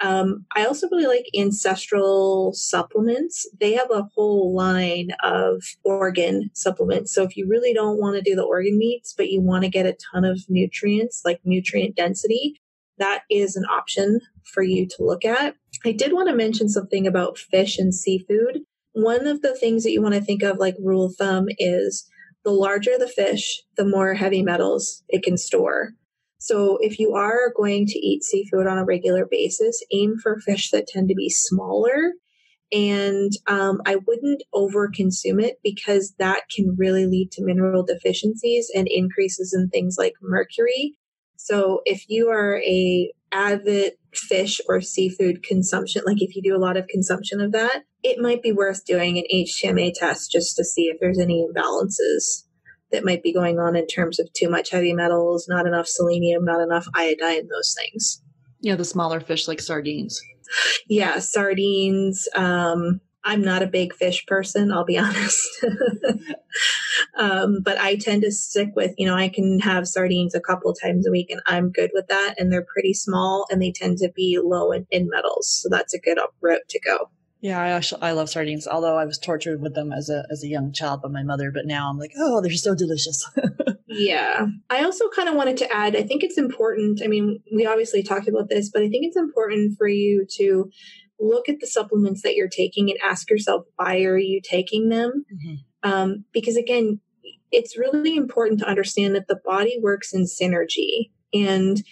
I also really like Ancestral Supplements. They have a whole line of organ supplements. So if you really don't want to do the organ meats, but you want to get a ton of nutrients, like nutrient density, that is an option for you to look at. I did want to mention something about fish and seafood. One of the things that you want to think of, like rule of thumb, is the larger the fish, the more heavy metals it can store. So if you are going to eat seafood on a regular basis, aim for fish that tend to be smaller. And I wouldn't overconsume it, because that can really lead to mineral deficiencies and increases in things like mercury. So if you are a avid fish or seafood consumption, like if you do a lot of consumption of that, it might be worth doing an HTMA test just to see if there's any imbalances that might be going on in terms of too much heavy metals, not enough selenium, not enough iodine, those things. Yeah, the smaller fish like sardines. Yeah, sardines. I'm not a big fish person, I'll be honest. But I tend to stick with, I can have sardines a couple times a week and I'm good with that. And they're pretty small and they tend to be low in metals. So that's a good route to go. Yeah, I love sardines, although I was tortured with them as a young child by my mother. But now I'm like, oh, they're so delicious. Yeah. I also kind of wanted to add, I think it's important. I mean, we obviously talked about this, but I think it's important for you to look at the supplements that you're taking and ask yourself, why are you taking them? Mm-hmm. Because again, it's really important to understand that the body works in synergy, and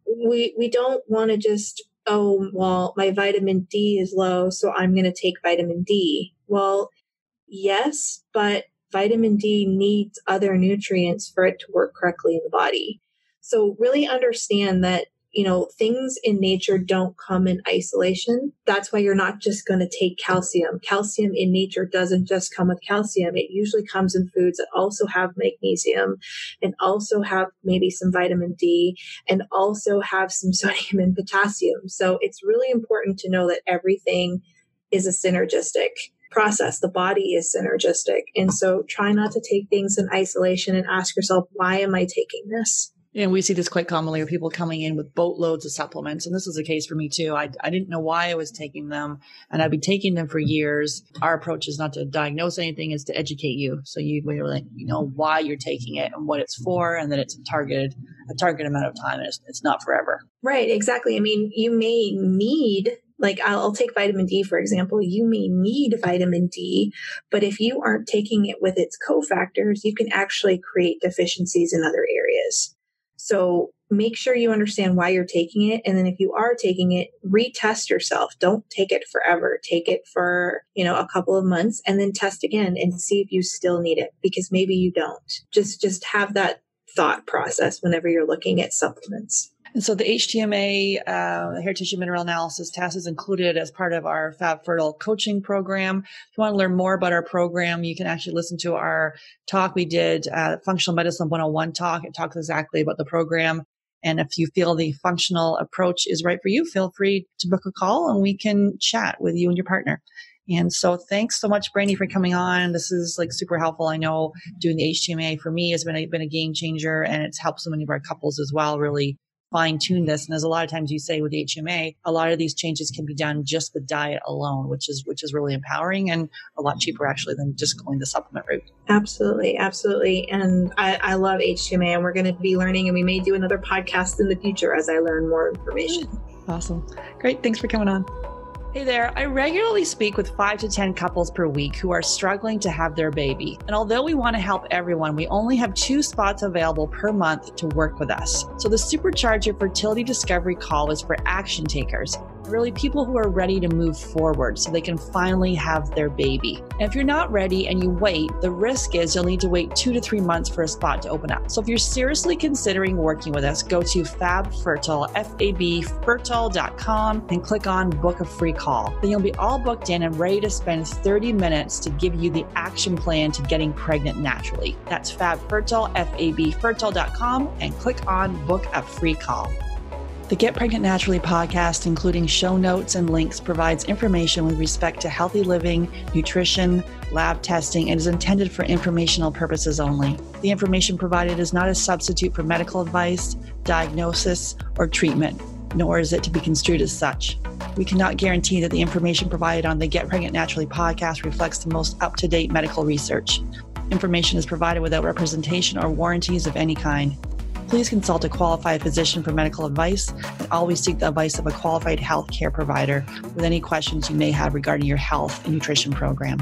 we don't want to just, oh, well, my vitamin D is low, so I'm going to take vitamin D. Well, yes, but vitamin D needs other nutrients for it to work correctly in the body. So really understand that, things in nature don't come in isolation. That's why you're not just going to take calcium. Calcium in nature doesn't just come with calcium. It usually comes in foods that also have magnesium and also have maybe some vitamin D and also have some sodium and potassium. So it's really important to know that everything is a synergistic process. The body is synergistic. And so try not to take things in isolation and ask yourself, why am I taking this? And we see this quite commonly with people coming in with boatloads of supplements. And this was the case for me too. I didn't know why I was taking them, and I've been taking them for years. Our approach is not to diagnose anything, is to educate you. So you really know why you're taking it and what it's for, and that it's a targeted amount of time, and it's not forever. Right, exactly. I mean, you may need, like I'll take vitamin D, for example. You may need vitamin D, but if you aren't taking it with its cofactors, you can actually create deficiencies in other areas. So make sure you understand why you're taking it. And then if you are taking it, retest yourself. Don't take it forever. Take it for, a couple of months and then test again and see if you still need it, because maybe you don't. Just have that thought process whenever you're looking at supplements. And so the HTMA, the hair tissue mineral analysis test, is included as part of our Fab Fertile coaching program. If you want to learn more about our program, you can actually listen to our talk we did, Functional Medicine 101 talk. It talks exactly about the program. And if you feel the functional approach is right for you, feel free to book a call and we can chat with you and your partner. And so thanks so much, Brandy, for coming on. This is super helpful. I know doing the HTMA for me has been a game changer, and it's helped so many of our couples as well really fine-tune this. And there's a lot of times you say with HMA, a lot of these changes can be done just with diet alone, which is really empowering and a lot cheaper actually than just going the supplement route. Absolutely. Absolutely. And I love HTMA, and we're going to be learning, and we may do another podcast in the future as I learn more information. Awesome. Great. Thanks for coming on. Hey there, I regularly speak with 5 to 10 couples per week who are struggling to have their baby. And although we want to help everyone, we only have 2 spots available per month to work with us. So the Supercharge Your Fertility Discovery call is for action takers, really people who are ready to move forward so they can finally have their baby. And if you're not ready and you wait, the risk is you'll need to wait 2 to 3 months for a spot to open up. So if you're seriously considering working with us, go to Fab Fertile, FabFertile.com, and click on Book a Free Call. Then you'll be all booked in and ready to spend 30 minutes to give you the action plan to getting pregnant naturally. That's Fab Fertile, FabFertile.com, and click on Book a Free Call. The Get Pregnant Naturally podcast, including show notes and links, provides information with respect to healthy living, nutrition, lab testing, and is intended for informational purposes only. The information provided is not a substitute for medical advice, diagnosis, or treatment, nor is it to be construed as such. We cannot guarantee that the information provided on the Get Pregnant Naturally podcast reflects the most up-to-date medical research. Information is provided without representation or warranties of any kind. Please consult a qualified physician for medical advice and always seek the advice of a qualified healthcare provider with any questions you may have regarding your health and nutrition program.